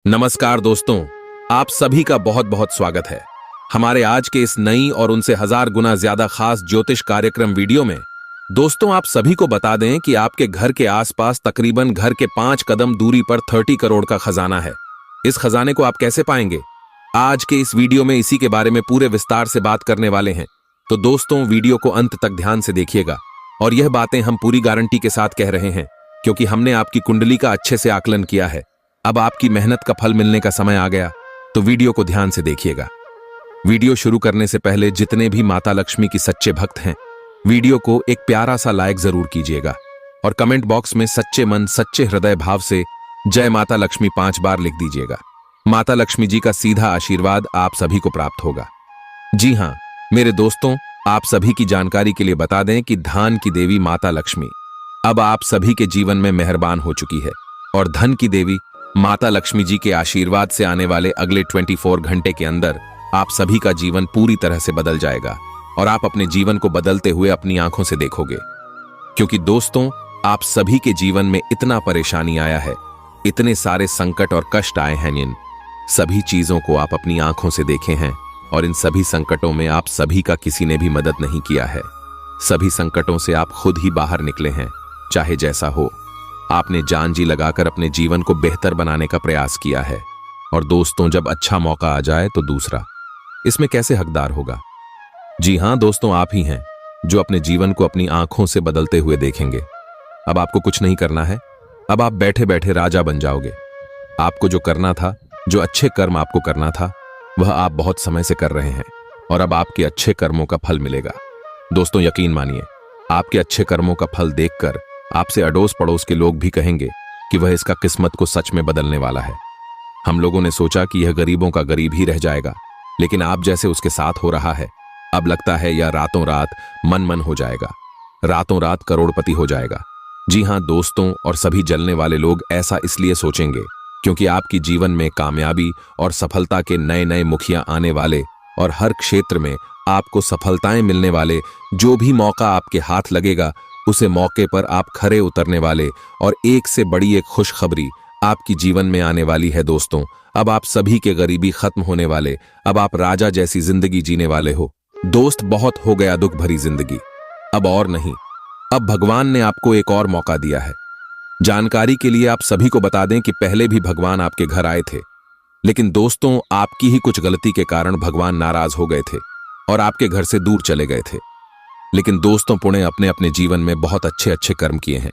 नमस्कार दोस्तों, आप सभी का बहुत बहुत स्वागत है हमारे आज के इस नई और उनसे 1000 गुना ज्यादा खास ज्योतिष कार्यक्रम वीडियो में। दोस्तों, आप सभी को बता दें कि आपके घर के आसपास तकरीबन घर के 5 कदम दूरी पर 30 करोड़ का खजाना है। इस खजाने को आप कैसे पाएंगे? आज के इस वीडियो में इसी के बारे में पूरे विस्तार से बात करने वाले हैं। तो दोस्तों, वीडियो को अंत तक ध्यान से देखिएगा। और यह बातें हम पूरी गारंटी के साथ कह रहे हैं क्योंकि हमने आपकी कुंडली का अच्छे से आकलन किया है। अब आपकी मेहनत का फल मिलने का समय आ गया, तो वीडियो को ध्यान से देखिएगा। वीडियो शुरू करने से पहले जितने भी माता लक्ष्मी की सच्चे भक्त हैं, वीडियो को एक प्यारा सा लाइक जरूर कीजिएगा और कमेंट बॉक्स में सच्चे मन सच्चे हृदय भाव से जय माता लक्ष्मी 5 बार लिख दीजिएगा। माता लक्ष्मी जी का सीधा आशीर्वाद आप सभी को प्राप्त होगा। जी हां मेरे दोस्तों, आप सभी की जानकारी के लिए बता दें कि धान की देवी माता लक्ष्मी अब आप सभी के जीवन में मेहरबान हो चुकी है और धन की देवी माता लक्ष्मी जी के आशीर्वाद से आने वाले अगले 24 घंटे के अंदर आप सभी का जीवन पूरी तरह से बदल जाएगा और आप अपने जीवन को बदलते हुए अपनी आंखों से देखोगे। क्योंकि दोस्तों, आप सभी के जीवन में इतना परेशानी आया है, इतने सारे संकट और कष्ट आए हैं, इन सभी चीजों को आप अपनी आंखों से देखे हैं और इन सभी संकटों में आप सभी का किसी ने भी मदद नहीं किया है। सभी संकटों से आप खुद ही बाहर निकले हैं। चाहे जैसा हो, आपने जान जी लगाकर अपने जीवन को बेहतर बनाने का प्रयास किया है। और दोस्तों, जब अच्छा मौका आ जाए तो दूसरा इसमें कैसे हकदार होगा? जी हां दोस्तों, आप ही हैं जो अपने जीवन को अपनी आंखों से बदलते हुए देखेंगे। अब आपको कुछ नहीं करना है, अब आप बैठे बैठे राजा बन जाओगे। आपको जो करना था, जो अच्छे कर्म आपको करना था, वह आप बहुत समय से कर रहे हैं और अब आपके अच्छे कर्मों का फल मिलेगा। दोस्तों, यकीन मानिए, आपके अच्छे कर्मों का फल देखकर आपसे अड़ोस पड़ोस के लोग भी कहेंगे कि वह इसका किस्मत को सच में बदलने वाला है। हम लोगों ने सोचा कि यह गरीबों का गरीब ही रह जाएगा, लेकिन आप जैसे उसके साथ हो रहा है, अब लगता है यह रातों रात मन हो जाएगा, रातों रात करोड़पति हो जाएगा। जी हां दोस्तों, और सभी जलने वाले लोग ऐसा इसलिए सोचेंगे क्योंकि आपकी जीवन में कामयाबी और सफलता के नए नए मुखिया आने वाले और हर क्षेत्र में आपको सफलताएं मिलने वाले, जो भी मौका आपके हाथ लगेगा उसे मौके पर आप खरे उतरने वाले और एक से बड़ी एक खुशखबरी आपकी जीवन में आने वाली है। दोस्तों, अब आप सभी के गरीबी खत्म होने वाले, अब आप राजा जैसी जिंदगी जीने वाले हो। दोस्त, बहुत हो गया दुख भरी जिंदगी, अब और नहीं। अब भगवान ने आपको एक और मौका दिया है। जानकारी के लिए आप सभी को बता दें कि पहले भी भगवान आपके घर आए थे, लेकिन दोस्तों, आपकी ही कुछ गलती के कारण भगवान नाराज हो गए थे और आपके घर से दूर चले गए थे। लेकिन दोस्तों, पुणे अपने अपने जीवन में बहुत अच्छे अच्छे कर्म किए हैं।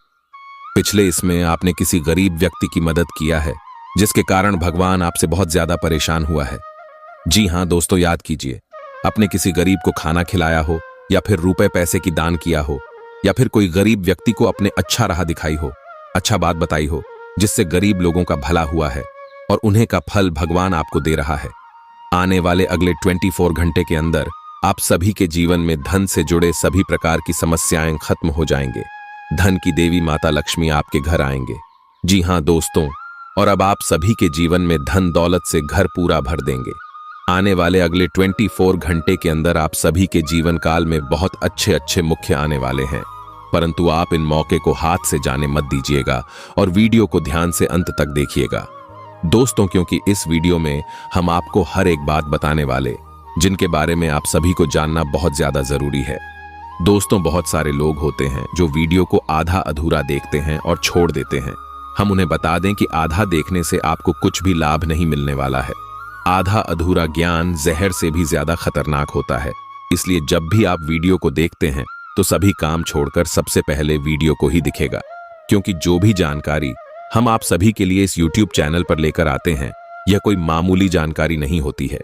पिछले इसमें आपने किसी गरीब व्यक्ति की मदद किया है, जिसके कारण भगवान आपसे बहुत ज्यादा परेशान हुआ है। जी हां दोस्तों, याद कीजिए, अपने किसी गरीब को खाना खिलाया हो या फिर रुपए पैसे की दान किया हो या फिर कोई गरीब व्यक्ति को अपने अच्छा राह दिखाई हो, अच्छा बात बताई हो, जिससे गरीब लोगों का भला हुआ है और उन्हें का फल भगवान आपको दे रहा है। आने वाले अगले 24 घंटे के अंदर आप सभी के जीवन में धन से जुड़े सभी प्रकार की समस्याएं खत्म हो जाएंगे। धन की देवी माता लक्ष्मी आपके घर आएंगे। जी हां दोस्तों, और अब आप सभी के जीवन में धन दौलत से घर पूरा भर देंगे। आने वाले अगले 24 घंटे के अंदर आप सभी के जीवन काल में बहुत अच्छे अच्छे मुख्य आने वाले हैं, परंतु आप इन मौके को हाथ से जाने मत दीजिएगा और वीडियो को ध्यान से अंत तक देखिएगा दोस्तों, क्योंकि इस वीडियो में हम आपको हर एक बात बताने वाले, जिनके बारे में आप सभी को जानना बहुत ज्यादा जरूरी है। दोस्तों, बहुत सारे लोग होते हैं जो वीडियो को आधा अधूरा देखते हैं और छोड़ देते हैं। हम उन्हें बता दें कि आधा देखने से आपको कुछ भी लाभ नहीं मिलने वाला है। आधा अधूरा ज्ञान जहर से भी ज्यादा खतरनाक होता है। इसलिए जब भी आप वीडियो को देखते हैं तो सभी काम छोड़कर सबसे पहले वीडियो को ही दिखेगा, क्योंकि जो भी जानकारी हम आप सभी के लिए इस YouTube चैनल पर लेकर आते हैं, यह कोई मामूली जानकारी नहीं होती है।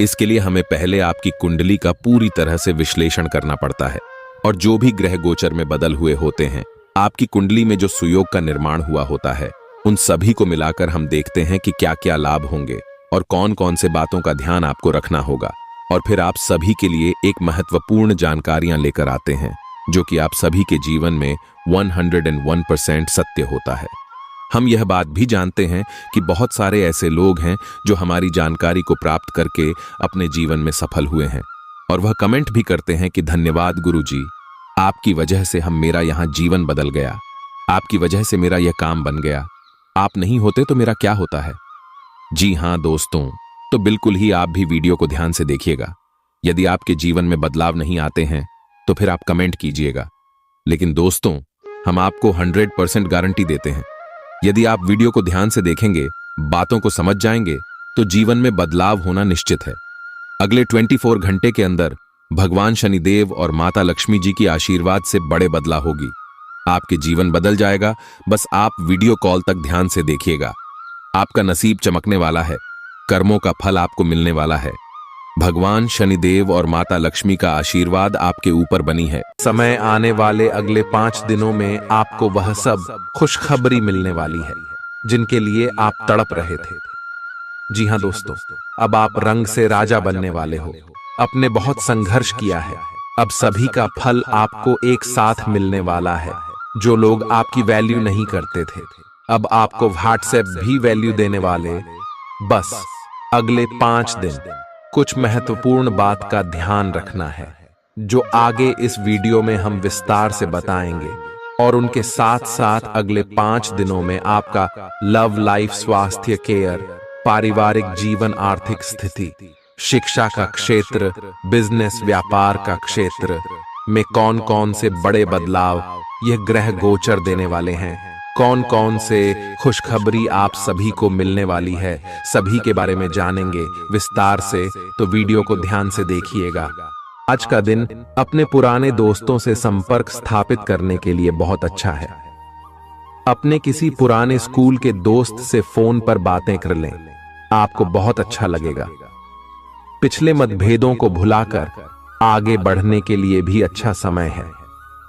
इसके लिए हमें पहले आपकी कुंडली का पूरी तरह से विश्लेषण करना पड़ता है और जो भी ग्रह गोचर में बदल हुए होते हैं, आपकी कुंडली में जो सुयोग का निर्माण हुआ होता है, उन सभी को मिलाकर हम देखते हैं कि क्या क्या लाभ होंगे और कौन कौन से बातों का ध्यान आपको रखना होगा। और फिर आप सभी के लिए एक महत्वपूर्ण जानकारियां लेकर आते हैं, जो कि आप सभी के जीवन में 101% सत्य होता है। हम यह बात भी जानते हैं कि बहुत सारे ऐसे लोग हैं जो हमारी जानकारी को प्राप्त करके अपने जीवन में सफल हुए हैं और वह कमेंट भी करते हैं कि धन्यवाद गुरुजी, आपकी वजह से मेरा यहाँ जीवन बदल गया, आपकी वजह से मेरा यह काम बन गया, आप नहीं होते तो मेरा क्या होता है। जी हाँ दोस्तों, तो बिल्कुल ही आप भी वीडियो को ध्यान से देखिएगा। यदि आपके जीवन में बदलाव नहीं आते हैं तो फिर आप कमेंट कीजिएगा, लेकिन दोस्तों हम आपको 100% गारंटी देते हैं, यदि आप वीडियो को ध्यान से देखेंगे, बातों को समझ जाएंगे तो जीवन में बदलाव होना निश्चित है। अगले 24 घंटे के अंदर भगवान शनिदेव और माता लक्ष्मी जी की आशीर्वाद से बड़े बदलाव होगी। आपके जीवन बदल जाएगा। बस आप वीडियो कॉल तक ध्यान से देखिएगा। आपका नसीब चमकने वाला है, कर्मों का फल आपको मिलने वाला है। भगवान शनिदेव और माता लक्ष्मी का आशीर्वाद आपके ऊपर बनी है। समय आने वाले अगले 5 दिनों में आपको वह सब खुशखबरी मिलने वाली है जिनके लिए आप तड़प रहे थे। जी हाँ दोस्तों, अब आप रंग से राजा बनने वाले हो। आपने बहुत संघर्ष किया है, अब सभी का फल आपको एक साथ मिलने वाला है। जो लोग आपकी वैल्यू नहीं करते थे, अब आपको व्हाट्सएप भी वैल्यू देने वाले। बस अगले 5 दिन कुछ महत्वपूर्ण बात का ध्यान रखना है जो आगे इस वीडियो में हम विस्तार से बताएंगे, और उनके साथ साथ अगले 5 दिनों में आपका लव लाइफ, स्वास्थ्य, केयर, पारिवारिक जीवन, आर्थिक स्थिति, शिक्षा का क्षेत्र, बिजनेस, व्यापार का क्षेत्र में कौन कौन से बड़े बदलाव यह ग्रह गोचर देने वाले हैं, कौन कौन से खुशखबरी आप सभी को मिलने वाली है, सभी के बारे में जानेंगे विस्तार से। तो वीडियो को ध्यान से देखिएगा। आज का दिन अपने पुराने दोस्तों से संपर्क स्थापित करने के लिए बहुत अच्छा है। अपने किसी पुराने स्कूल के दोस्त से फोन पर बातें कर लें, आपको बहुत अच्छा लगेगा। पिछले मतभेदों को भुलाकर आगे बढ़ने के लिए भी अच्छा समय है।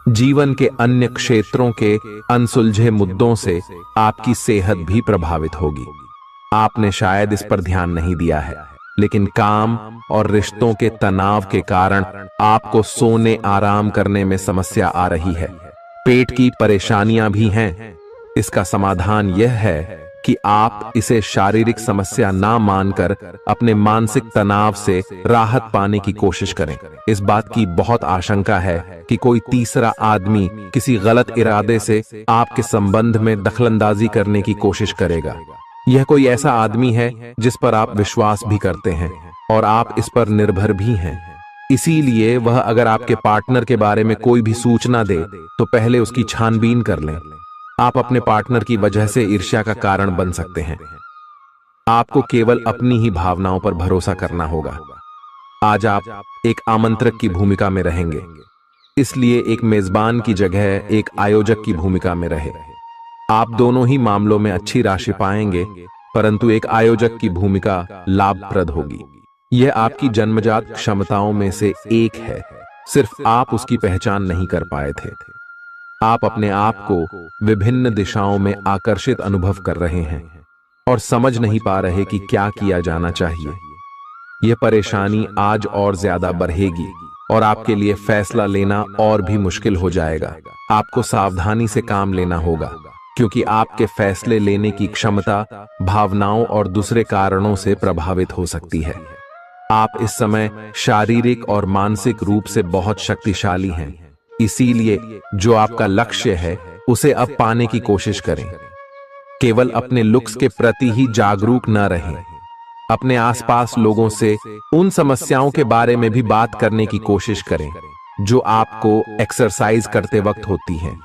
जीवन के अन्य क्षेत्रों के अनसुलझे मुद्दों से आपकी सेहत भी प्रभावित होगी। आपने शायद इस पर ध्यान नहीं दिया है, लेकिन काम और रिश्तों के तनाव के कारण आपको सोने, आराम करने में समस्या आ रही है। पेट की परेशानियां भी हैं। इसका समाधान यह है कि आप इसे शारीरिक समस्या ना मानकर अपने मानसिक तनाव से राहत पाने की कोशिश करें। इस बात की बहुत आशंका है कि कोई तीसरा आदमी किसी गलत इरादे से आपके संबंध में दखलंदाजी करने की कोशिश करेगा। यह कोई ऐसा आदमी है जिस पर आप विश्वास भी करते हैं और आप इस पर निर्भर भी हैं। इसीलिए वह अगर आपके पार्टनर के बारे में कोई भी सूचना दे तो पहले उसकी छानबीन कर लें। आप अपने पार्टनर की वजह से ईर्ष्या का कारण बन सकते हैं। आपको केवल अपनी ही भावनाओं पर भरोसा करना होगा। आज आप एक आमंत्रक की भूमिका में रहेंगे, इसलिए एक मेजबान की जगह एक आयोजक की भूमिका में रहे। आप दोनों ही मामलों में अच्छी राशि पाएंगे, परंतु एक आयोजक की भूमिका लाभप्रद होगी। यह आपकी जन्मजात क्षमताओं में से एक है, सिर्फ आप उसकी पहचान नहीं कर पाए थे। आप अपने आप को विभिन्न दिशाओं में आकर्षित अनुभव कर रहे हैं और समझ नहीं पा रहे कि क्या किया जाना चाहिए। यह परेशानी आज और ज्यादा बढ़ेगी और आपके लिए फैसला लेना और भी मुश्किल हो जाएगा। आपको सावधानी से काम लेना होगा, क्योंकि आपके फैसले लेने की क्षमता भावनाओं और दूसरे कारणों से प्रभावित हो सकती है। आप इस समय शारीरिक और मानसिक रूप से बहुत शक्तिशाली हैं, इसीलिए जो आपका लक्ष्य है उसे अब पाने की कोशिश करें। केवल अपने लुक्स के प्रति ही जागरूक न रहें। अपने आसपास लोगों से उन समस्याओं के बारे में भी बात करने की कोशिश करें जो आपको एक्सरसाइज करते वक्त होती हैं।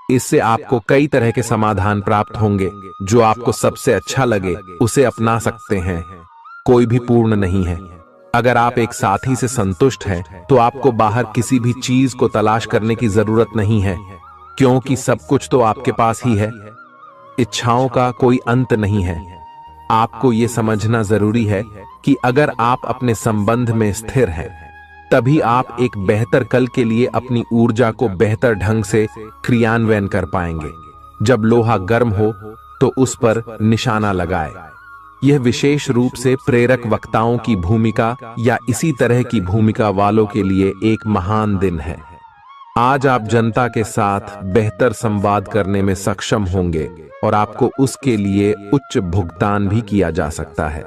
इससे आपको कई तरह के समाधान प्राप्त होंगे। जो आपको सबसे अच्छा लगे उसे अपना सकते हैं। कोई भी पूर्ण नहीं है। अगर आप एक साथी से संतुष्ट हैं तो आपको बाहर किसी भी चीज को तलाश करने की जरूरत नहीं है, क्योंकि सब कुछ तो आपके पास ही है। इच्छाओं का कोई अंत नहीं है। आपको यह समझना जरूरी है कि अगर आप अपने संबंध में स्थिर हैं, तभी आप एक बेहतर कल के लिए अपनी ऊर्जा को बेहतर ढंग से क्रियान्वयन कर पाएंगे। जब लोहा गर्म हो तो उस पर निशाना लगाए। यह विशेष रूप से प्रेरक वक्ताओं की भूमिका या इसी तरह की भूमिका वालों के लिए एक महान दिन है। आज आप जनता के साथ बेहतर संवाद करने में सक्षम होंगे और आपको उसके लिए उच्च भुगतान भी किया जा सकता है।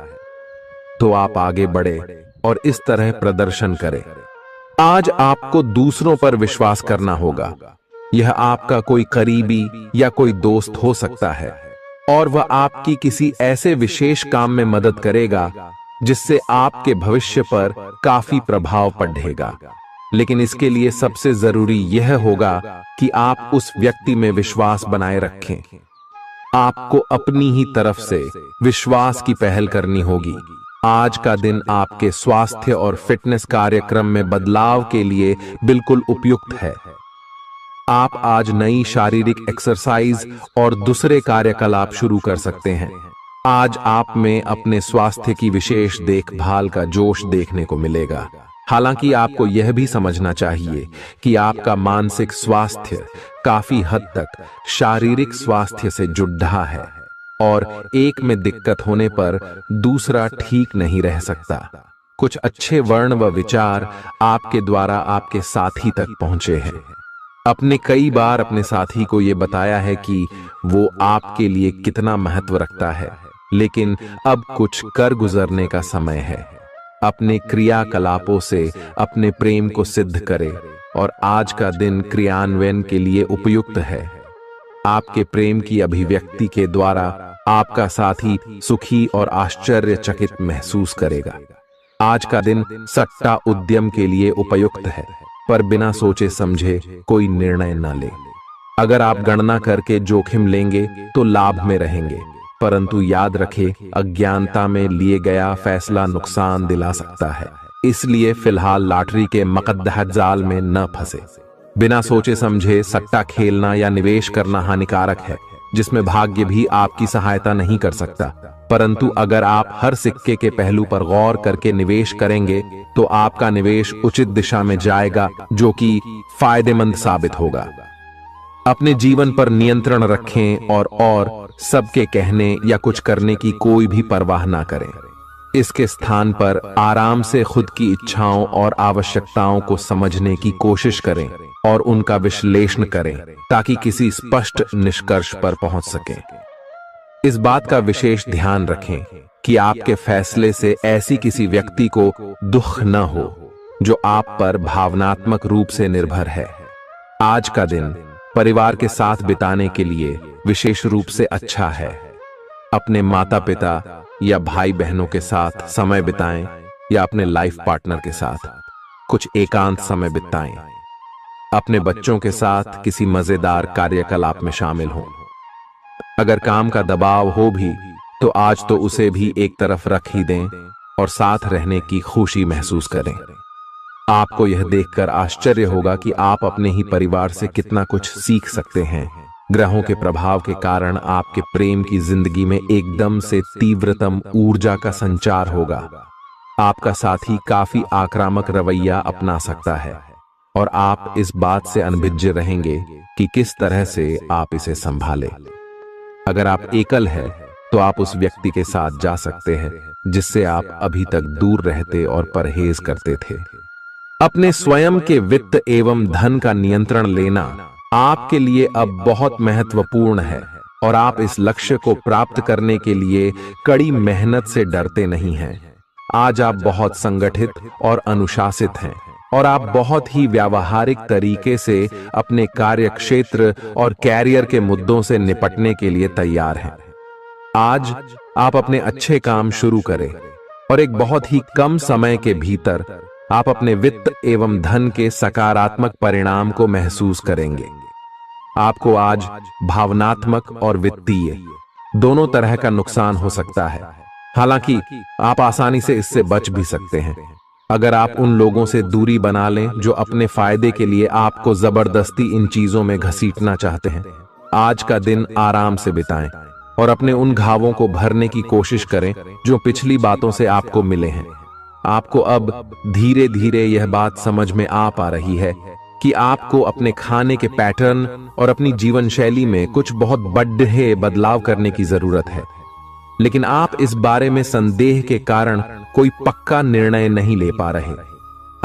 तो आप आगे बढ़े और इस तरह प्रदर्शन करें। आज आपको दूसरों पर विश्वास करना होगा। यह आपका कोई करीबी या कोई दोस्त हो सकता है और वह आपकी किसी ऐसे विशेष काम में मदद करेगा जिससे आपके भविष्य पर काफी प्रभाव पड़ेगा। लेकिन इसके लिए सबसे जरूरी यह होगा कि आप उस व्यक्ति में विश्वास बनाए रखें। आपको अपनी ही तरफ से विश्वास की पहल करनी होगी। आज का दिन आपके स्वास्थ्य और फिटनेस कार्यक्रम में बदलाव के लिए बिल्कुल उपयुक्त है। आप आज नई शारीरिक एक्सरसाइज और दूसरे कार्यकलाप शुरू कर सकते हैं। आज आप में अपने स्वास्थ्य की विशेष देखभाल का जोश देखने को मिलेगा। हालांकि आपको यह भी समझना चाहिए कि आपका मानसिक स्वास्थ्य काफी हद तक शारीरिक स्वास्थ्य से जुड़ा है और एक में दिक्कत होने पर दूसरा ठीक नहीं रह सकता। कुछ अच्छे वर्ण व विचार आपके द्वारा आपके साथी तक पहुंचे हैं। अपने कई बार अपने साथी को यह बताया है कि वो आपके लिए कितना महत्व रखता है, लेकिन अब कुछ कर गुजरने का समय है। अपने क्रियाकलापों से अपने प्रेम को सिद्ध करें और आज का दिन क्रियान्वयन के लिए उपयुक्त है। आपके प्रेम की अभिव्यक्ति के द्वारा आपका साथी सुखी और आश्चर्यचकित महसूस करेगा। आज का दिन सट्टा उद्यम के लिए उपयुक्त है, पर बिना सोचे समझे कोई निर्णय न ले। अगर आप गणना करके जोखिम लेंगे तो लाभ में रहेंगे, परंतु याद रखें अज्ञानता में लिए गया फैसला नुकसान दिला सकता है। इसलिए फिलहाल लॉटरी के मकद्दह जाल में न फंसे। बिना सोचे समझे सट्टा खेलना या निवेश करना हानिकारक है, जिसमें भाग्य भी आपकी सहायता नहीं कर सकता। परंतु अगर आप हर सिक्के के पहलू पर गौर करके निवेश करेंगे तो आपका निवेश उचित दिशा में जाएगा, जो कि फायदेमंद साबित होगा। अपने जीवन पर नियंत्रण रखें और सबके कहने या कुछ करने की कोई भी परवाह ना करें। इसके स्थान पर आराम से खुद की इच्छाओं और आवश्यकताओं को समझने की कोशिश करें और उनका विश्लेषण करें ताकि किसी स्पष्ट निष्कर्ष पर पहुंच सकें। इस बात का विशेष ध्यान रखें कि आपके फैसले से ऐसी किसी व्यक्ति को दुख न हो जो आप पर भावनात्मक रूप से निर्भर है। आज का दिन परिवार के साथ बिताने के लिए विशेष रूप से अच्छा है। अपने माता पिता या भाई बहनों के साथ समय बिताएं या अपने लाइफ पार्टनर के साथ कुछ एकांत समय बिताएं। अपने बच्चों के साथ किसी मजेदार कार्यकलाप में शामिल हों। अगर काम का दबाव हो भी तो आज तो उसे भी एक तरफ रख ही दें और साथ रहने की खुशी महसूस करें। आपको यह देखकर आश्चर्य होगा कि आप अपने ही परिवार से कितना कुछ सीख सकते हैं। ग्रहों के प्रभाव के कारण आपके प्रेम की जिंदगी में एकदम से तीव्रतम ऊर्जा का संचार होगा। आपका साथी काफी आक्रामक रवैया अपना सकता है और आप इस बात से अनभिज्ञ रहेंगे कि किस तरह से आप इसे संभालें। अगर आप एकल हैं तो आप उस व्यक्ति के साथ जा सकते हैं जिससे आप अभी तक दूर रहते और परहेज करते थे। अपने स्वयं के वित्त एवं धन का नियंत्रण लेना आपके लिए अब बहुत महत्वपूर्ण है और आप इस लक्ष्य को प्राप्त करने के लिए कड़ी मेहनत से डरते नहीं हैं। आज आप बहुत संगठित और अनुशासित हैं और आप बहुत ही व्यावहारिक तरीके से अपने कार्यक्षेत्र और कैरियर के मुद्दों से निपटने के लिए तैयार हैं। आज आप अपने अच्छे काम शुरू करें और एक बहुत ही कम समय के भीतर आप अपने वित्त एवं धन के सकारात्मक परिणाम को महसूस करेंगे। आपको आज भावनात्मक और वित्तीय दोनों तरह का नुकसान हो सकता है। हालांकि आप आसानी से इससे बच भी सकते हैं अगर आप उन लोगों से दूरी बना लें जो अपने फायदे के लिए आपको जबरदस्ती इन चीजों में घसीटना चाहते हैं। आज का दिन आराम से बिताएं और अपने उन घावों को भरने की कोशिश करें जो पिछली बातों से आपको मिले हैं। आपको अब धीरे धीरे यह बात समझ में आ पा रही है कि आपको अपने खाने के पैटर्न और अपनी जीवन शैली में कुछ बहुत बड़े बदलाव करने की जरूरत है, लेकिन आप इस बारे में संदेह के कारण कोई पक्का निर्णय नहीं ले पा रहे।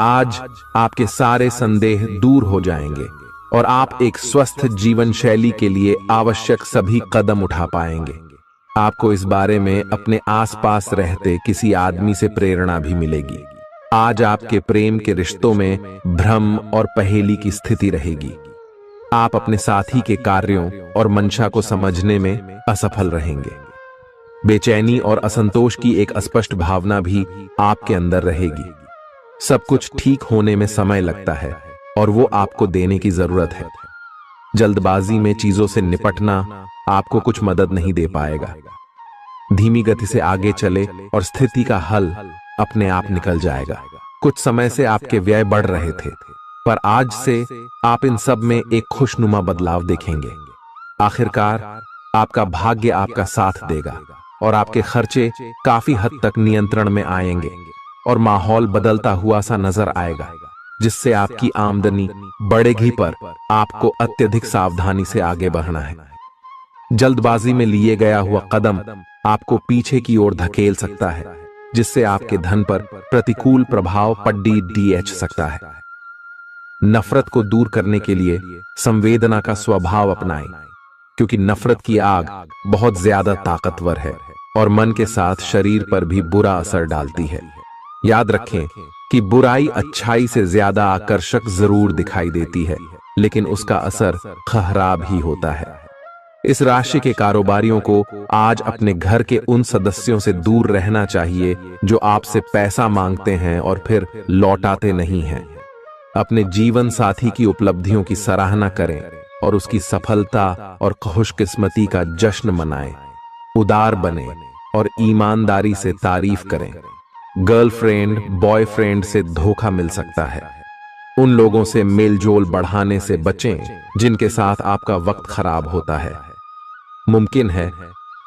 आज आपके सारे संदेह दूर हो जाएंगे और आप एक स्वस्थ जीवन शैली के लिए आवश्यक सभी कदम उठा पाएंगे। आपको इस बारे में अपने आसपास रहते किसी आदमी से प्रेरणा भी मिलेगी। आज आपके प्रेम के रिश्तों में भ्रम और पहेली की स्थिति रहेगी। आप अपने साथी के कार्यों और मंशा को समझने में असफल रहेंगे। बेचैनी और असंतोष की एक अस्पष्ट भावना भी आपके अंदर रहेगी। सब कुछ ठीक होने में समय लगता है और वो आपको देने की जरूरत है। जल्दबाजी में चीजों से निपटना आपको कुछ मदद नहीं दे पाएगा। धीमी गति से आगे चले और स्थिति का हल अपने आप निकल जाएगा। कुछ समय से आपके व्यय बढ़ रहे थे, पर आज से आप इन सब में एक खुशनुमा बदलाव देखेंगे। आखिरकार आपका भाग्य आपका साथ देगा और आपके खर्चे काफी हद तक नियंत्रण में आएंगे और माहौल बदलता हुआ सा नजर आएगा, जिससे आपकी आमदनी बढ़ेगी, पर आपको अत्यधिक सावधानी से आगे बढ़ना है। जल्दबाजी में लिए गया हुआ कदम आपको पीछे की ओर धकेल सकता है, जिससे आपके धन पर प्रतिकूल प्रभाव पड़ सकता है। नफरत को दूर करने के लिए संवेदना का स्वभाव अपनाएं, क्योंकि नफरत की आग बहुत ज्यादा ताकतवर है और मन के साथ शरीर पर भी बुरा असर डालती है। याद रखें कि बुराई अच्छाई से ज्यादा आकर्षक जरूर दिखाई देती है, लेकिन उसका असर खराब ही होता है। इस राशि के कारोबारियों को आज अपने घर के उन सदस्यों से दूर रहना चाहिए जो आपसे पैसा मांगते हैं और फिर लौटाते नहीं हैं। अपने जीवन साथी की उपलब्धियों की सराहना करें और उसकी सफलता और खुशकिस्मती का जश्न मनाएं। उदार बने और ईमानदारी से तारीफ करें। गर्लफ्रेंड बॉयफ्रेंड से धोखा मिल सकता है। उन लोगों से मेलजोल बढ़ाने से बचें जिनके साथ आपका वक्त खराब होता है। मुमकिन है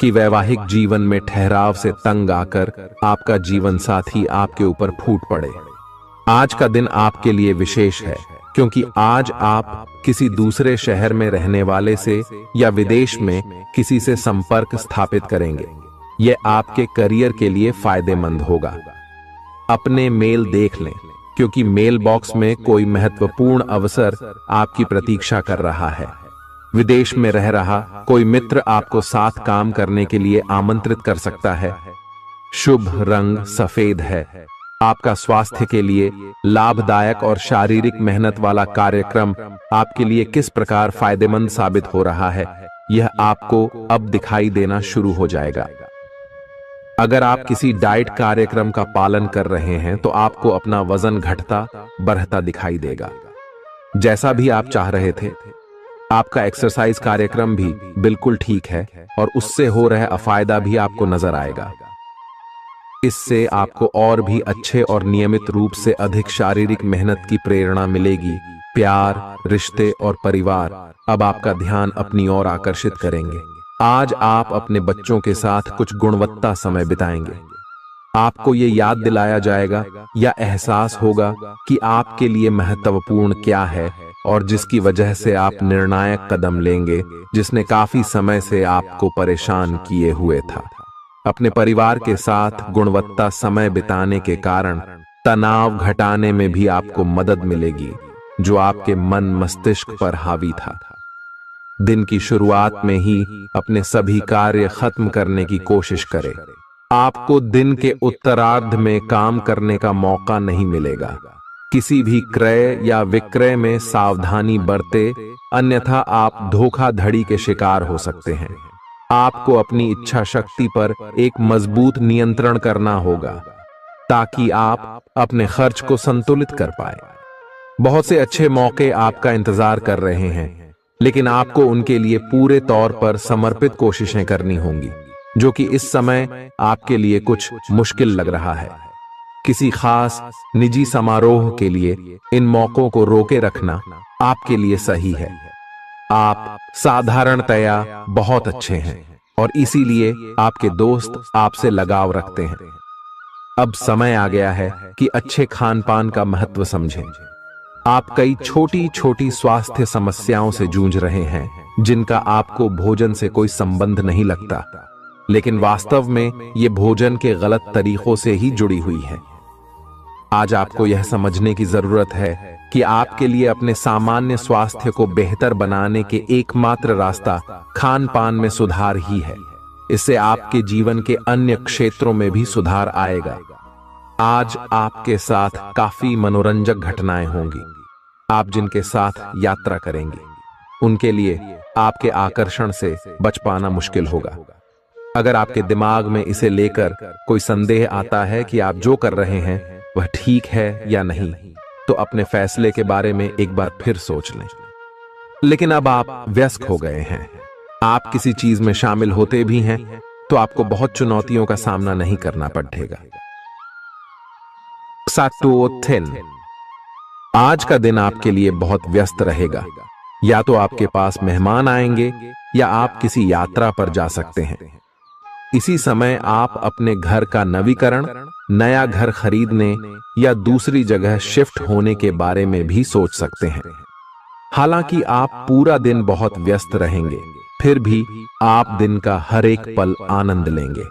कि वैवाहिक जीवन में ठहराव से तंग आकर आपका जीवन साथी आपके ऊपर फूट पड़े। आज का दिन आपके लिए विशेष है, क्योंकि आज आप किसी दूसरे शहर में रहने वाले से या विदेश में किसी से संपर्क स्थापित करेंगे। यह आपके करियर के लिए फायदेमंद होगा। अपने मेल देख लें, क्योंकि मेल बॉक्स में कोई महत्वपूर्ण अवसर आपकी प्रतीक्षा कर रहा है। विदेश में रह रहा कोई मित्र आपको साथ काम करने के लिए आमंत्रित कर सकता है। शुभ रंग सफेद है। आपका स्वास्थ्य के लिए लाभदायक और शारीरिक मेहनत वाला कार्यक्रम आपके लिए किस प्रकार फायदेमंद साबित हो रहा है, यह आपको अब दिखाई देना शुरू हो जाएगा। अगर आप किसी डाइट कार्यक्रम का पालन कर रहे हैं तो आपको अपना वजन घटता बढ़ता दिखाई देगा। जैसा भी आप चाह रहे थे, आपका एक्सरसाइज कार्यक्रम भी बिल्कुल ठीक है और उससे हो रहा अफायदा भी आपको नजर आएगा। इससे आपको और भी अच्छे और नियमित रूप से अधिक शारीरिक मेहनत की प्रेरणा मिलेगी। प्यार, रिश्ते और परिवार अब आपका ध्यान अपनी ओर आकर्षित करेंगे। आज आप अपने बच्चों के साथ कुछ गुणवत्ता समय बिताएंगे। आपको ये याद दिलाया जाएगा या एहसास होगा कि आपके लिए महत्वपूर्ण क्या है और जिसकी वजह से आप निर्णायक कदम लेंगे, जिसने काफी समय से आपको परेशान किए हुए था। अपने परिवार के साथ गुणवत्ता समय बिताने के कारण तनाव घटाने में भी आपको मदद मिलेगी, जो आपके मन मस्तिष्क पर हावी था। दिन की शुरुआत में ही अपने सभी कार्य खत्म करने की कोशिश करें। आपको दिन के उत्तरार्ध में काम करने का मौका नहीं मिलेगा। किसी भी क्रय या विक्रय में सावधानी बरते, अन्यथा आप धोखाधड़ी के शिकार हो सकते हैं। आपको अपनी इच्छा शक्ति पर एक मजबूत नियंत्रण करना होगा ताकि आप अपने खर्च को संतुलित कर पाए। बहुत से अच्छे मौके आपका इंतजार कर रहे हैं, लेकिन आपको उनके लिए पूरे तौर पर समर्पित कोशिशें करनी होंगी, जो कि इस समय आपके लिए कुछ मुश्किल लग रहा है। किसी खास निजी समारोह के लिए इन मौकों को रोके रखना आपके लिए सही है। आप साधारणतया बहुत अच्छे हैं और इसीलिए आपके दोस्त आपसे लगाव रखते हैं। अब समय आ गया है कि अच्छे खान पान का महत्व समझें। आप कई छोटी छोटी स्वास्थ्य समस्याओं से जूझ रहे हैं, जिनका आपको भोजन से कोई संबंध नहीं लगता, लेकिन वास्तव में ये भोजन के गलत तरीकों से ही जुड़ी हुई है। आज आपको यह समझने की जरूरत है कि आपके लिए अपने सामान्य स्वास्थ्य को बेहतर बनाने के एकमात्र रास्ता खान पान में सुधार ही है। इससे आपके जीवन के अन्य क्षेत्रों में भी सुधार आएगा। आज आपके साथ काफी मनोरंजक घटनाएं होंगी, आप जिनके साथ यात्रा करेंगे। उनके लिए आपके आकर्षण से बच पाना मुश्किल होगा। अगर आपके दिमाग में इसे लेकर कोई संदेह आता है कि आप जो कर रहे हैं वह ठीक है या नहीं, तो अपने फैसले के बारे में एक बार फिर सोच लें। लेकिन अब आप व्यस्त हो गए हैं, आप किसी चीज में शामिल होते भी हैं तो आपको बहुत चुनौतियों का सामना नहीं करना पड़ेगा। सातोथिन, आज का दिन आपके लिए बहुत व्यस्त रहेगा। या तो आपके पास मेहमान आएंगे या आप किसी यात्रा पर जा सकते हैं। इसी समय आप अपने घर का नवीकरण, नया घर खरीदने या दूसरी जगह शिफ्ट होने के बारे में भी सोच सकते हैं। हालांकि आप पूरा दिन बहुत व्यस्त रहेंगे, फिर भी आप दिन का हर एक पल आनंद लेंगे।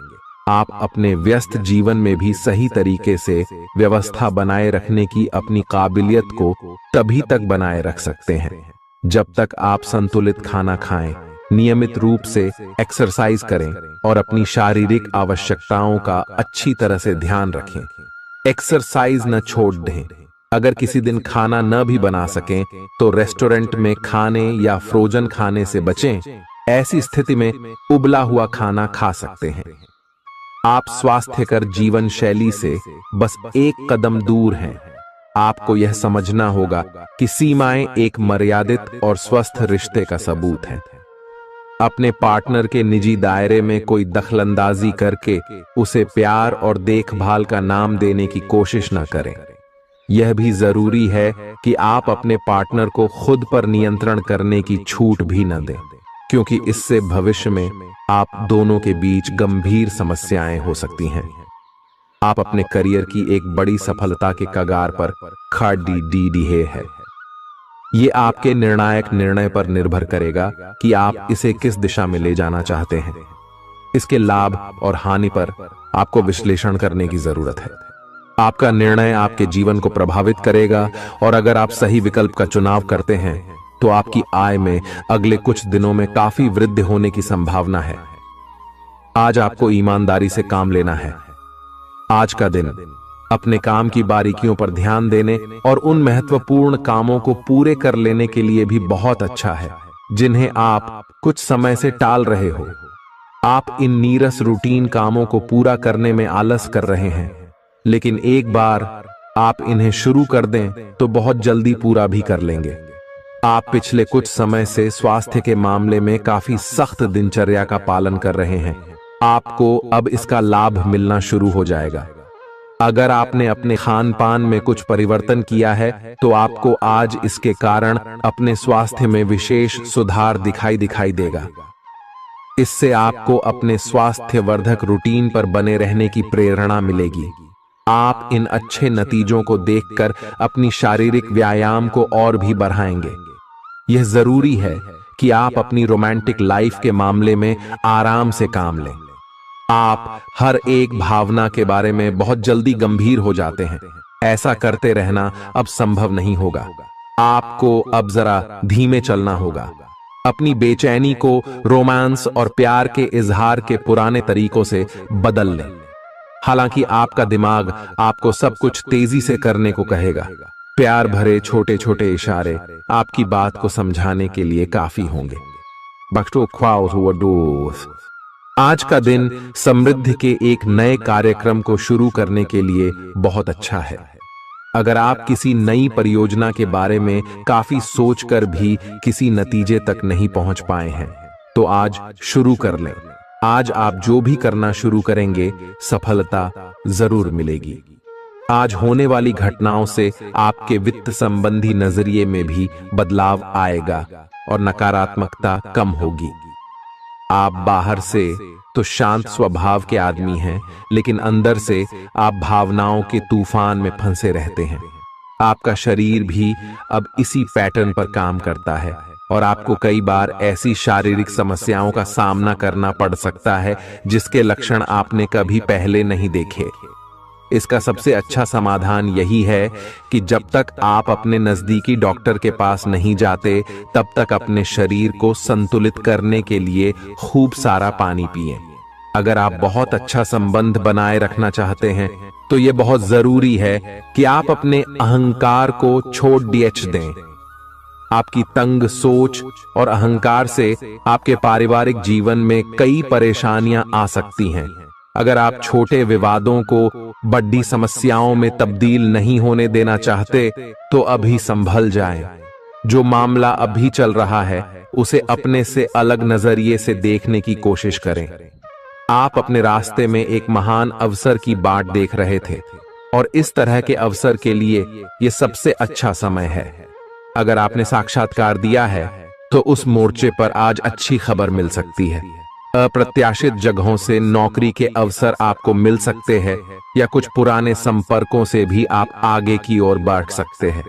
आप अपने व्यस्त जीवन में भी सही तरीके से व्यवस्था बनाए रखने की अपनी काबिलियत को तभी तक बनाए रख सकते हैं जब तक आप संतुलित खाना खाएं, नियमित रूप से एक्सरसाइज करें और अपनी शारीरिक आवश्यकताओं का अच्छी तरह से ध्यान रखें। एक्सरसाइज न छोड़ दें। अगर किसी दिन खाना न भी बना सकें तो रेस्टोरेंट में खाने या फ्रोजन खाने से बचें। ऐसी स्थिति में उबला हुआ खाना खा सकते हैं। आप स्वास्थ्यकर जीवन शैली से बस एक कदम दूर हैं। आपको यह समझना होगा कि सीमाएं एक मर्यादित और स्वस्थ रिश्ते का सबूत हैं। अपने पार्टनर के निजी दायरे में कोई दखलंदाजी करके उसे प्यार और देखभाल का नाम देने की कोशिश न करें। यह भी जरूरी है कि आप अपने पार्टनर को खुद पर नियंत्रण करने की छूट भी न दें, क्योंकि इससे भविष्य में आप दोनों के बीच गंभीर समस्याएं हो सकती हैं। आप अपने करियर की एक बड़ी सफलता के कगार पर खड़ी है। ये आपके निर्णायक निर्णय पर निर्भर करेगा कि आप इसे किस दिशा में ले जाना चाहते हैं। इसके लाभ और हानि पर आपको विश्लेषण करने की जरूरत है। आपका निर्णय आपके जीवन को प्रभावित करेगा और अगर आप सही विकल्प का चुनाव करते हैं तो आपकी आय में अगले कुछ दिनों में काफी वृद्धि होने की संभावना है। आज आपको ईमानदारी से काम लेना है। आज का दिन अपने काम की बारीकियों पर ध्यान देने और उन महत्वपूर्ण कामों को पूरे कर लेने के लिए भी बहुत अच्छा है जिन्हें आप कुछ समय से टाल रहे हो। आप इन नीरस रूटीन कामों को पूरा करने में आलस कर रहे हैं, लेकिन एक बार आप इन्हें शुरू कर दें तो बहुत जल्दी पूरा भी कर लेंगे। आप पिछले कुछ समय से स्वास्थ्य के मामले में काफी सख्त दिनचर्या का पालन कर रहे हैं। आपको अब इसका लाभ मिलना शुरू हो जाएगा। अगर आपने अपने खान पान में कुछ परिवर्तन किया है तो आपको आज इसके कारण अपने स्वास्थ्य में विशेष सुधार दिखाई देगा। इससे आपको अपने स्वास्थ्यवर्धक रूटीन पर बने रहने की प्रेरणा मिलेगी। आप इन अच्छे नतीजों को देखकर अपनी शारीरिक व्यायाम को और भी बढ़ाएंगे। यह जरूरी है कि आप अपनी रोमांटिक लाइफ के मामले में आराम से काम लें। आप हर एक भावना के बारे में बहुत जल्दी गंभीर हो जाते हैं। ऐसा करते रहना अब संभव नहीं होगा। आपको अब जरा धीमे चलना होगा। अपनी बेचैनी को रोमांस और प्यार के इजहार के पुराने तरीकों से बदल लें। हालांकि आपका दिमाग आपको सब कुछ तेजी से करने को कहेगा। प्यार भरे छोटे छोटे इशारे आपकी बात को समझाने के लिए काफी होंगे। आज का दिन समृद्धि के एक नए कार्यक्रम को शुरू करने के लिए बहुत अच्छा है। अगर आप किसी नई परियोजना के बारे में काफी सोचकर भी किसी नतीजे तक नहीं पहुंच पाए हैं तो आज शुरू कर लें। आज आप जो भी करना शुरू करेंगे सफलता जरूर मिलेगी। आज होने वाली घटनाओं से आपके वित्त संबंधी नजरिए में भी बदलाव आएगा और नकारात्मकता कम होगी। आप बाहर से तो शांत स्वभाव के आदमी हैं, लेकिन अंदर से आप भावनाओं के तूफान में फंसे रहते हैं। आपका शरीर भी अब इसी पैटर्न पर काम करता है और आपको कई बार ऐसी शारीरिक समस्याओं का सामना करना पड़ सकता है जिसके लक्षण आपने कभी पहले नहीं देखे। इसका सबसे अच्छा समाधान यही है कि जब तक आप अपने नजदीकी डॉक्टर के पास नहीं जाते तब तक अपने शरीर को संतुलित करने के लिए खूब सारा पानी पिएं। अगर आप बहुत अच्छा संबंध बनाए रखना चाहते हैं तो यह बहुत जरूरी है कि आप अपने अहंकार को छोड़ दें। आपकी तंग सोच और अहंकार से आपके पारिवारिक जीवन में कई परेशानियां आ सकती हैं। अगर आप छोटे विवादों को बड़ी समस्याओं में तब्दील नहीं होने देना चाहते तो अभी संभल जाएं। जो मामला अभी चल रहा है उसे अपने से अलग नजरिए से देखने की कोशिश करें। आप अपने रास्ते में एक महान अवसर की बाट देख रहे थे और इस तरह के अवसर के लिए यह सबसे अच्छा समय है। अगर आपने साक्षात्कार दिया है तो उस मोर्चे पर आज अच्छी खबर मिल सकती है। अप्रत्याशित जगहों से नौकरी के अवसर आपको मिल सकते हैं या कुछ पुराने संपर्कों से भी आप आगे की ओर बढ़ सकते हैं।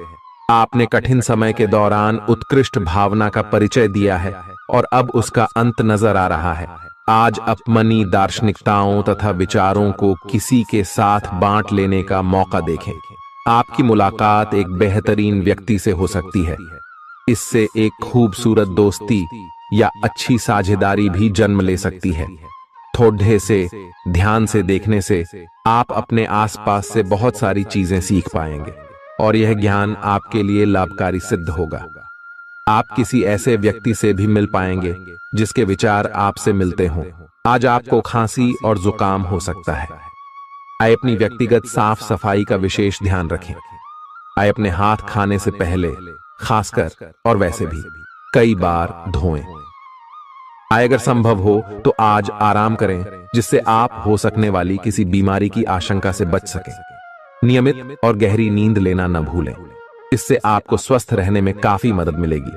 आपने कठिन समय के दौरान उत्कृष्ट भावना का परिचय दिया है और अब उसका अंत नजर आ रहा है। आज अपनी दार्शनिकताओं तथा विचारों को किसी के साथ बांट लेने का मौका देखें। आपकी मुलाकात एक बेहतरीन व्यक्ति से हो सकती है। इससे एक खूबसूरत दोस्ती या अच्छी साझेदारी भी जन्म ले सकती है। थोड़े से ध्यान से देखने से आप अपने आसपास से बहुत सारी चीजें सीख पाएंगे और यह ज्ञान आपके लिए लाभकारी सिद्ध होगा। आप किसी ऐसे व्यक्ति से भी मिल पाएंगे जिसके विचार आपसे मिलते हों। आज आपको खांसी और जुकाम हो सकता है। आइए अपनी व्यक्तिगत साफ सफाई का विशेष ध्यान रखें। आइए अपने हाथ खाने से पहले खासकर और वैसे भी कई बार धोएं। आइए अगर संभव हो तो आज आराम करें जिससे आप हो सकने वाली किसी बीमारी की आशंका से बच सकें। नियमित और गहरी नींद लेना न भूलें। इससे आपको स्वस्थ रहने में काफी मदद मिलेगी।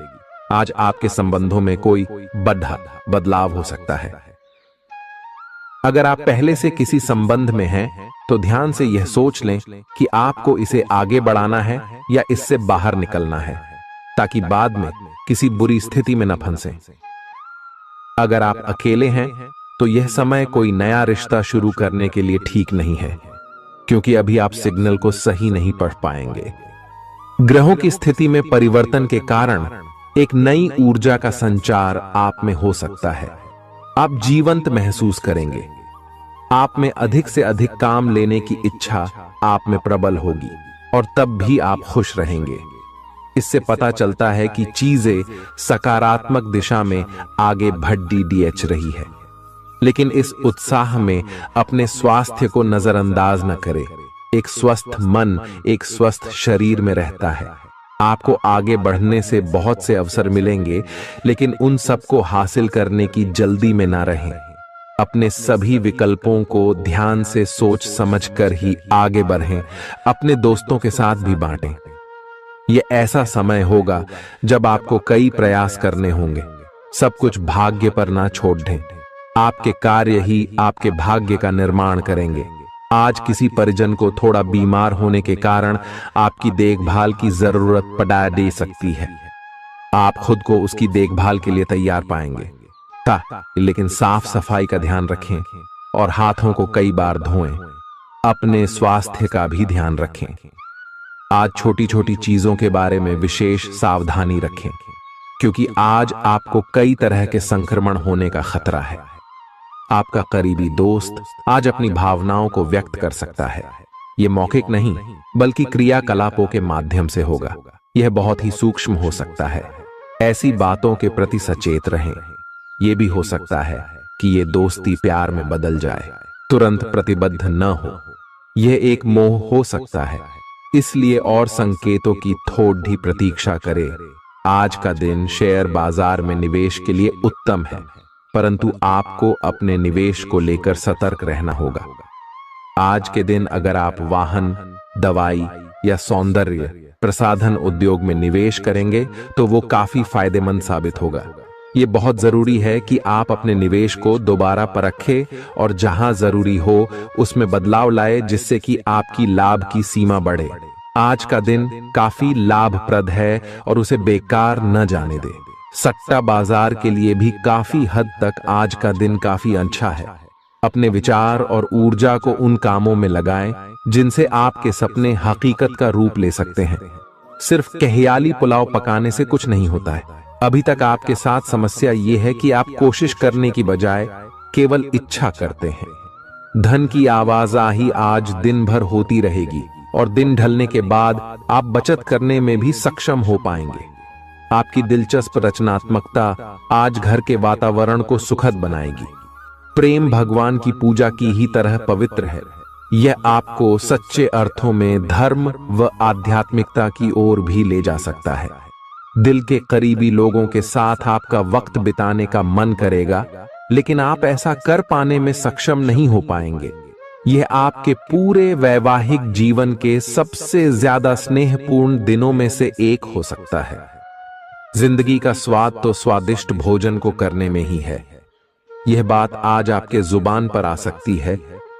आज आपके संबंधों में कोई बड़ा बदलाव हो सकता है। अगर आप पहले से किसी संबंध में हैं तो ध्यान से यह सोच लें कि आपको इसे आगे बढ़ाना है या इससे बाहर निकलना है, ताकि बाद में किसी बुरी स्थिति में न फंसें। अगर आप अकेले हैं तो यह समय कोई नया रिश्ता शुरू करने के लिए ठीक नहीं है, क्योंकि अभी आप सिग्नल को सही नहीं पढ़ पाएंगे। ग्रहों की स्थिति में परिवर्तन के कारण एक नई ऊर्जा का संचार आप में हो सकता है। आप जीवंत महसूस करेंगे। आप में अधिक से अधिक काम लेने की इच्छा आप में प्रबल होगी और तब भी आप खुश रहेंगे। इससे पता चलता है कि चीजें सकारात्मक दिशा में आगे बढ़ रही है। लेकिन इस उत्साह में अपने स्वास्थ्य को नजरअंदाज न करें। एक स्वस्थ मन एक स्वस्थ शरीर में रहता है। आपको आगे बढ़ने से बहुत से अवसर मिलेंगे, लेकिन उन सबको हासिल करने की जल्दी में ना रहें। अपने सभी विकल्पों को ध्यान से सोच समझकर ही आगे बढ़ें। अपने दोस्तों के साथ भी बांटें। यह ऐसा समय होगा जब आपको कई प्रयास करने होंगे। सब कुछ भाग्य पर ना छोड़ दें। आपके कार्य ही आपके भाग्य का निर्माण करेंगे। आज किसी परिजन को थोड़ा बीमार होने के कारण आपकी देखभाल की जरूरत पड़ा दे सकती है। आप खुद को उसकी देखभाल के लिए तैयार पाएंगे। लेकिन साफ सफाई का ध्यान रखें और हाथों को कई बार धोएं। अपने स्वास्थ्य का भी ध्यान रखें। आज छोटी छोटी चीजों के बारे में विशेष सावधानी रखें, क्योंकि आज आपको कई तरह के संक्रमण होने का खतरा है। आपका करीबी दोस्त आज अपनी भावनाओं को व्यक्त कर सकता है। यह मौखिक नहीं बल्कि क्रियाकलापों के माध्यम से होगा। यह बहुत ही सूक्ष्म हो सकता है। ऐसी बातों के प्रति सचेत रहें। यह भी हो सकता है कि यह दोस्ती प्यार में बदल जाए। तुरंत प्रतिबद्ध न हो। यह एक मोह हो सकता है, इसलिए और संकेतों की थोड़ी प्रतीक्षा करें। आज का दिन शेयर बाजार में निवेश के लिए उत्तम है, परंतु आपको अपने निवेश को लेकर सतर्क रहना होगा। आज के दिन अगर आप वाहन, दवाई या सौंदर्य प्रसाधन उद्योग में निवेश करेंगे तो वो काफी फायदेमंद साबित होगा। ये बहुत जरूरी है कि आप अपने निवेश को दोबारा परखें और जहां जरूरी हो उसमें बदलाव लाए, जिससे कि आपकी लाभ की सीमा बढ़े। आज का दिन काफी लाभप्रद है और उसे बेकार न जाने दें। सट्टा बाजार के लिए भी काफी हद तक आज का दिन काफी अच्छा है। अपने विचार और ऊर्जा को उन कामों में लगाएं जिनसे आपके सपने हकीकत का रूप ले सकते हैं। सिर्फ कहियाली पुलाव पकाने से कुछ नहीं होता है। अभी तक आपके साथ समस्या ये है कि आप कोशिश करने की बजाय केवल इच्छा करते हैं। धन की आवाजाही आज दिन भर होती रहेगी और दिन ढलने के बाद आप बचत करने में भी सक्षम हो पाएंगे। आपकी दिलचस्प रचनात्मकता आज घर के वातावरण को सुखद बनाएगी। प्रेम भगवान की पूजा की ही तरह पवित्र है। यह आपको सच्चे अर्थों में धर्म व आध्यात्मिकता की ओर भी ले जा सकता है। दिल के करीबी लोगों के साथ आपका वक्त बिताने का मन करेगा, लेकिन आप ऐसा कर पाने में सक्षम नहीं हो पाएंगे। यह आपके पूरे वैवाहिक जीवन के सबसे ज्यादा स्नेहपूर्ण दिनों में से एक हो सकता है। जिंदगी का स्वाद तो स्वादिष्ट भोजन को करने में ही है। यह बात आज आपके जुबान पर आ सकती है,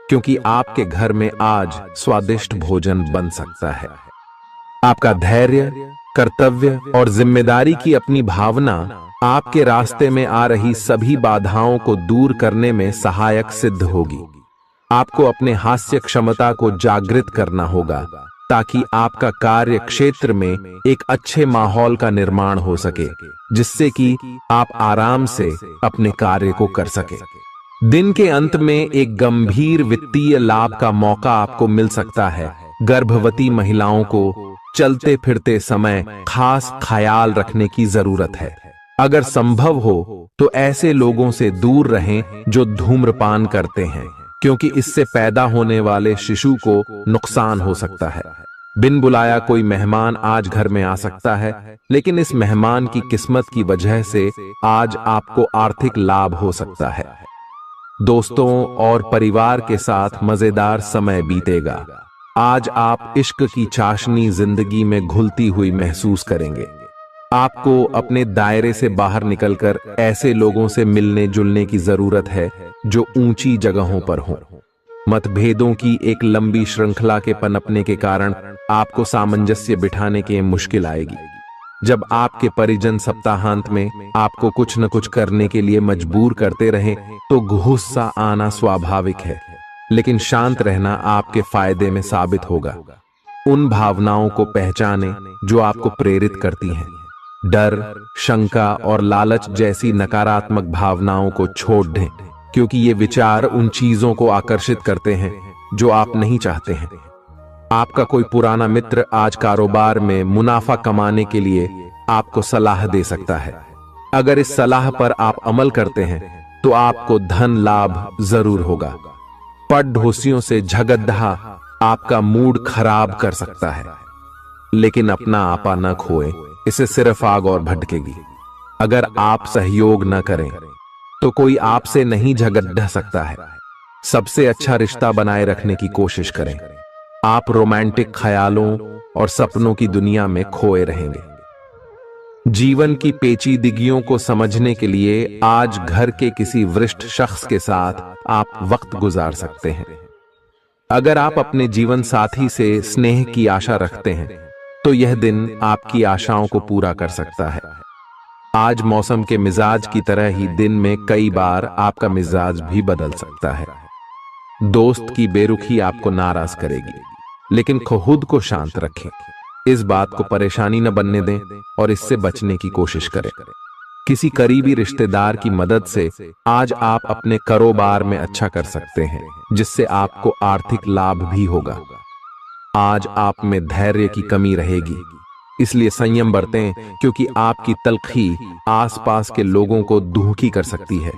क्योंकि आपके घर में आज स्वादिष्ट भोजन बन सकता है। आपका धैर्य, कर्तव्य और जिम्मेदारी की अपनी भावना आपके रास्ते में आ रही सभी बाधाओं को दूर करने में सहायक सिद्ध होगी। आपको अपने हास्य क्षमता को जागृत करना होगा, ताकि आपका कार्य क्षेत्र में एक अच्छे माहौल का निर्माण हो सके, जिससे कि आप आराम से अपने कार्य को कर सके। दिन के अंत में एक गंभीर वित्तीय लाभ का मौका आपको मिल सकता है। गर्भवती महिलाओं को चलते फिरते समय खास ख्याल रखने की जरूरत है। अगर संभव हो तो ऐसे लोगों से दूर रहें जो धूम्रपान करते हैं, क्योंकि इससे पैदा होने वाले शिशु को नुकसान हो सकता है। बिन बुलाया कोई मेहमान आज घर में आ सकता है, लेकिन इस मेहमान की किस्मत की वजह से आज आपको आर्थिक लाभ हो सकता है। दोस्तों और परिवार के साथ मजेदार समय बीतेगा। आज आप इश्क की चाशनी जिंदगी में घुलती हुई महसूस करेंगे। आपको अपने दायरे से बाहर निकलकर ऐसे लोगों से मिलने जुलने की जरूरत है जो ऊंची जगहों पर हों। मतभेदों की एक लंबी श्रृंखला के पनपने के कारण आपको सामंजस्य बिठाने की मुश्किल आएगी। जब आपके परिजन सप्ताहांत में आपको कुछ न कुछ करने के लिए मजबूर करते रहें, तो गुस्सा आना स्वाभाविक है, लेकिन शांत रहना आपके फायदे में साबित होगा। उन भावनाओं को पहचानें जो आपको प्रेरित करती हैं। डर, शंका और लालच जैसी नकारात्मक भावनाओं को छोड़ दें, क्योंकि ये विचार उन चीजों को आकर्षित करते हैं जो आप नहीं चाहते हैं। आपका कोई पुराना मित्र आज कारोबार में मुनाफा कमाने के लिए आपको सलाह दे सकता है। अगर इस सलाह पर आप अमल करते हैं तो आपको धन लाभ जरूर होगा। पड़ोसियों से झगड़ा आपका मूड खराब कर सकता है, लेकिन अपना आपा न खोए, इससे सिर्फ आग और भड़केगी। अगर आप सहयोग न करें तो कोई आपसे नहीं झगड़ सकता है। सबसे अच्छा रिश्ता बनाए रखने की कोशिश करें। आप रोमांटिक ख्यालों और सपनों की दुनिया में खोए रहेंगे। जीवन की पेचीदगियों को समझने के लिए आज घर के किसी वरिष्ठ शख्स के साथ आप वक्त गुजार सकते हैं। अगर आप अपने जीवन साथी से स्नेह की आशा रखते हैं तो यह दिन आपकी आशाओं को पूरा कर सकता है। आज मौसम के मिजाज की तरह ही दिन में कई बार आपका मिजाज भी बदल सकता है। दोस्त की बेरुखी आपको नाराज करेगी, लेकिन खुद को शांत रखें। इस बात को परेशानी न बनने दें और इससे बचने की कोशिश करें। किसी करीबी रिश्तेदार की मदद से आज आप अपने कारोबार में अच्छा कर सकते हैं, जिससे आपको आर्थिक लाभ भी होगा। आज आप में धैर्य की कमी रहेगी, इसलिए संयम बरतें, क्योंकि आपकी तलखी आसपास के लोगों को दुखी कर सकती है।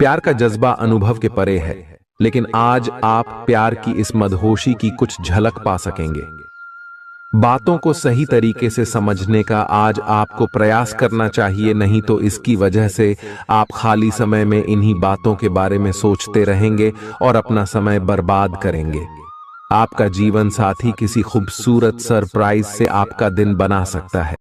प्यार का जज्बा अनुभव के परे है, लेकिन आज आप प्यार की इस मदहोशी की कुछ झलक पा सकेंगे। बातों को सही तरीके से समझने का आज आपको प्रयास करना चाहिए, नहीं तो इसकी वजह से आप खाली समय में इन्हीं बातों के बारे में सोचते रहेंगे और अपना समय बर्बाद करेंगे। आपका जीवन साथी किसी खूबसूरत सरप्राइज से आपका दिन बना सकता है।